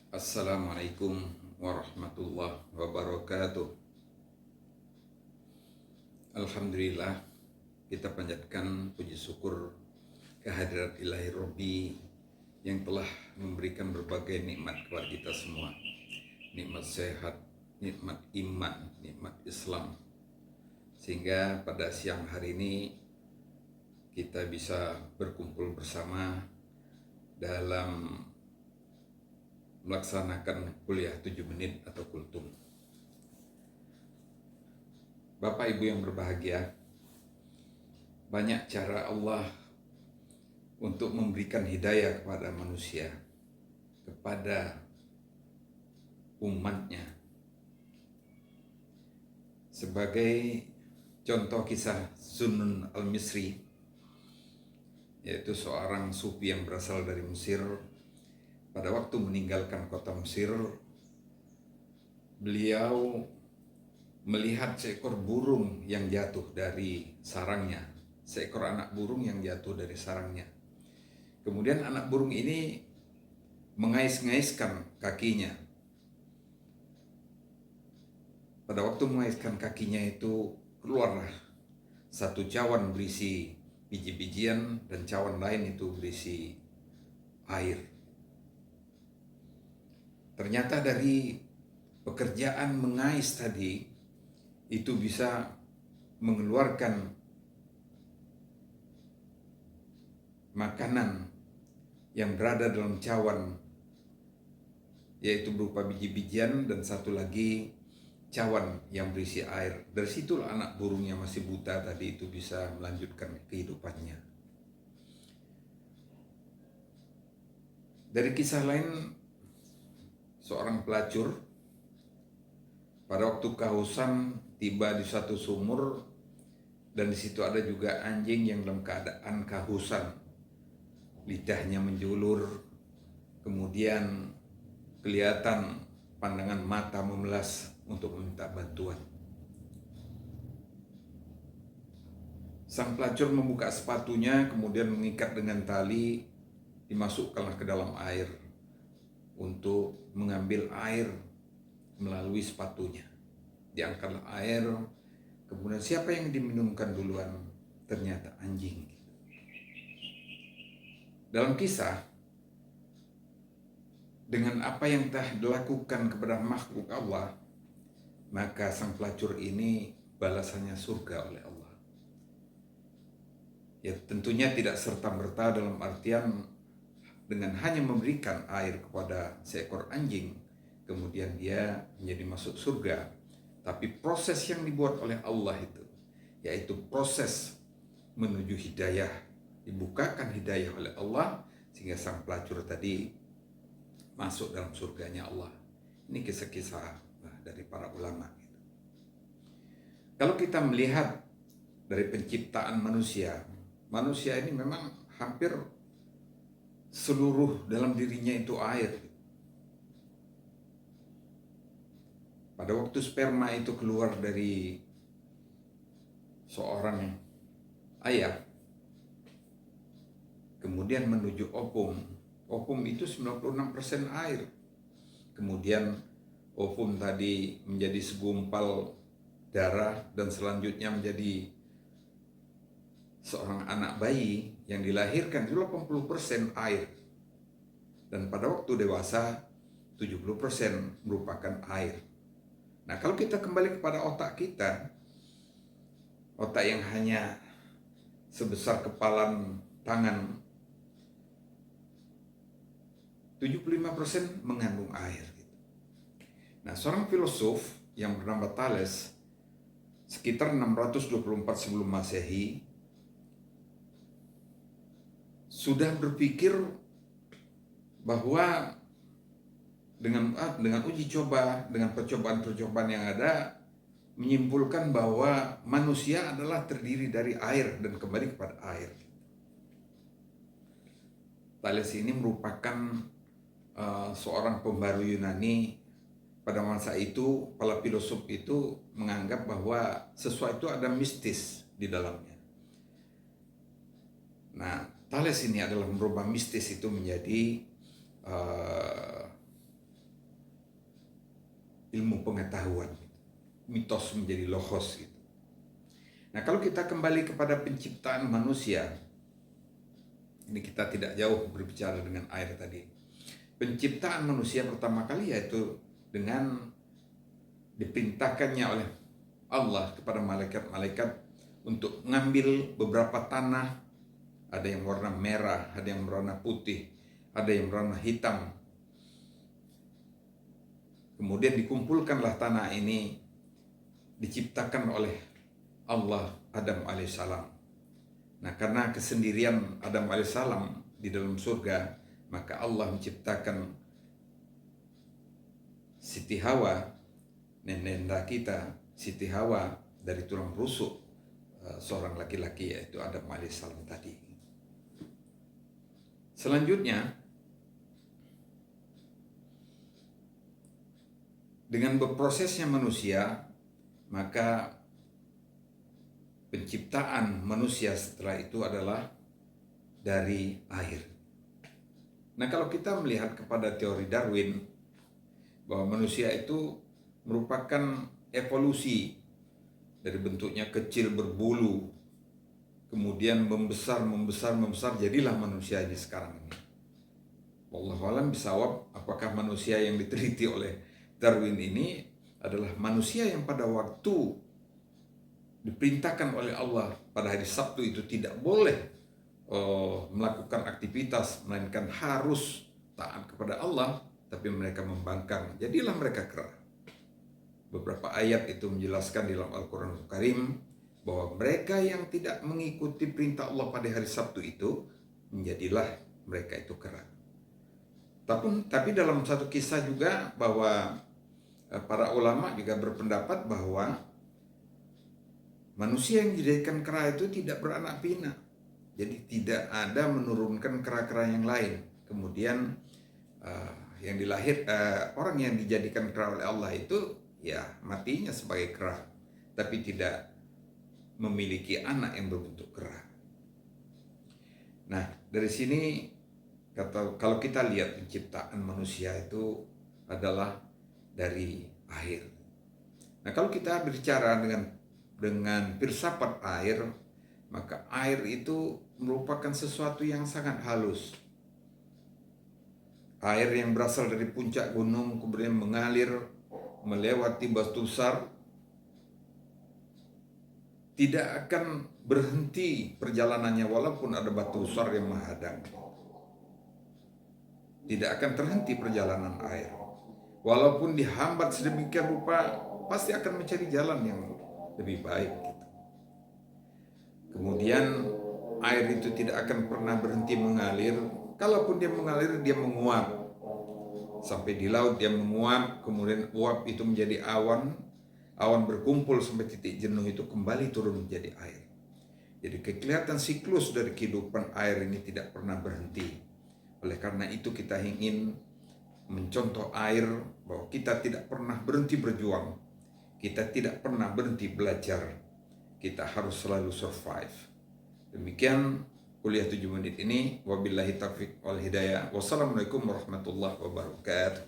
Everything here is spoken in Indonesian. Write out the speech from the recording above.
Assalamualaikum warahmatullahi wabarakatuh. Alhamdulillah, kita panjatkan puji syukur kehadirat Ilahi Robbi yang telah memberikan berbagai nikmat kepada kita semua. Nikmat sehat, nikmat iman, nikmat Islam. Sehingga pada siang hari ini kita bisa berkumpul bersama dalam melaksanakan kuliah 7 menit atau kultum. Bapak Ibu yang berbahagia, banyak cara Allah untuk memberikan hidayah kepada manusia, kepada umatnya. Sebagai contoh kisah Zunnun al-Misri, yaitu seorang sufi yang berasal dari Mesir. Pada waktu meninggalkan kota Mesir, beliau melihat seekor burung yang jatuh dari sarangnya, seekor anak burung yang jatuh dari sarangnya. Kemudian anak burung ini mengais-ngaiskan kakinya. Pada waktu mengaiskan kakinya itu, keluarlah satu cawan berisi biji-bijian dan cawan lain itu berisi air. Ternyata dari pekerjaan mengais tadi itu bisa mengeluarkan makanan yang berada dalam cawan, yaitu berupa biji-bijian, dan satu lagi cawan yang berisi air. Dari situlah anak burung yang masih buta tadi itu bisa melanjutkan kehidupannya. Dari kisah lain, seorang pelacur pada waktu kehausan tiba di satu sumur, dan di situ ada juga anjing yang dalam keadaan kehausan. Lidahnya menjulur, kemudian kelihatan pandangan mata memelas untuk meminta bantuan. Sang pelacur membuka sepatunya, kemudian mengikat dengan tali, dimasukkanlah ke dalam air untuk mengambil air melalui sepatunya. Diangkatlah air, kemudian siapa yang diminumkan duluan? Ternyata anjing. Dalam kisah, dengan apa yang telah dilakukan kepada makhluk Allah, maka sang pelacur ini balasannya surga oleh Allah. Ya tentunya tidak serta-merta dalam artian dengan hanya memberikan air kepada seekor anjing, kemudian dia menjadi masuk surga. Tapi proses yang dibuat oleh Allah itu, yaitu proses menuju hidayah, dibukakan hidayah oleh Allah, sehingga sang pelacur tadi masuk dalam surganya Allah. Ini kisah-kisah dari para ulama. Kalau kita melihat dari penciptaan manusia, manusia ini memang hampir seluruh dalam dirinya itu air. Pada waktu sperma itu keluar dari seorang ayah, kemudian menuju ovum. Ovum itu 96% air. Kemudian ovum tadi menjadi segumpal darah, dan selanjutnya menjadi seorang anak bayi yang dilahirkan itu 80% air. Dan pada waktu dewasa 70% merupakan air. Nah, kalau kita kembali kepada otak kita, otak yang hanya sebesar kepalan tangan, 75% mengandung air. Nah, seorang filosof yang bernama Thales sekitar 624 sebelum Masehi sudah berpikir bahwa dengan uji coba, dengan percobaan-percobaan yang ada, menyimpulkan bahwa manusia adalah terdiri dari air dan kembali kepada air. Thales ini merupakan seorang pembaru Yunani. Pada masa itu, para filosof itu menganggap bahwa sesuatu ada mistis di dalamnya. Nah, Thales ini adalah merubah mistis itu menjadi ilmu pengetahuan. Mitos menjadi logos gitu. Nah, kalau kita kembali kepada penciptaan manusia, ini kita tidak jauh berbicara dengan air tadi. Penciptaan manusia pertama kali yaitu dengan diperintahkannya oleh Allah kepada malaikat-malaikat untuk mengambil beberapa tanah, ada yang warna merah, ada yang warna putih, ada yang warna hitam. Kemudian dikumpulkanlah tanah ini, diciptakan oleh Allah Adam alaihissalam. Nah, karena kesendirian Adam alaihissalam di dalam surga, maka Allah menciptakan Siti Hawa, nenek kita, Siti Hawa dari tulang rusuk seorang laki-laki, yaitu Adam alaihissalam tadi. Selanjutnya, dengan berprosesnya manusia, maka penciptaan manusia setelah itu adalah dari air. Nah, kalau kita melihat kepada teori Darwin bahwa manusia itu merupakan evolusi dari bentuknya kecil berbulu, kemudian membesar, jadilah manusia ini sekarang ini. Wallahu a'lam bishawab, apakah manusia yang diteliti oleh Darwin ini adalah manusia yang pada waktu diperintahkan oleh Allah pada hari Sabtu itu tidak boleh melakukan aktivitas, melainkan harus taat kepada Allah, tapi mereka membangkang, jadilah mereka kera. Beberapa ayat itu menjelaskan di dalam Al-Quran Al-Karim bahwa mereka yang tidak mengikuti perintah Allah pada hari Sabtu itu, menjadilah mereka itu kera. Tapi dalam satu kisah juga bahwa para ulama juga berpendapat bahwa manusia yang dijadikan kera itu tidak beranak pinak. Jadi tidak ada menurunkan kera-kera yang lain. Kemudian orang yang dijadikan kera oleh Allah itu ya matinya sebagai kera, tapi tidak memiliki anak yang berbentuk kera. Nah, dari sini kalau kita lihat penciptaan manusia itu adalah dari air. Nah, kalau kita berbicara dengan filsafat air, maka air itu merupakan sesuatu yang sangat halus. Air yang berasal dari puncak gunung kemudian mengalir melewati batu besar, tidak akan berhenti perjalanannya walaupun ada batu besar yang menghadang. Tidak akan terhenti perjalanan air. Walaupun dihambat sedemikian rupa, pasti akan mencari jalan yang lebih baik. Kemudian air itu tidak akan pernah berhenti mengalir. Kalaupun dia mengalir, dia menguap. Sampai di laut dia menguap, kemudian uap itu menjadi awan. Awan berkumpul sampai titik jenuh itu kembali turun menjadi air. Jadi kelihatan siklus dari kehidupan air ini tidak pernah berhenti. Oleh karena itu kita ingin mencontoh air bahwa kita tidak pernah berhenti berjuang. Kita tidak pernah berhenti belajar. Kita harus selalu survive. Demikian kuliah 7 menit ini. Wabillahi taufiq wal hidayah. Wassalamualaikum warahmatullahi wabarakatuh.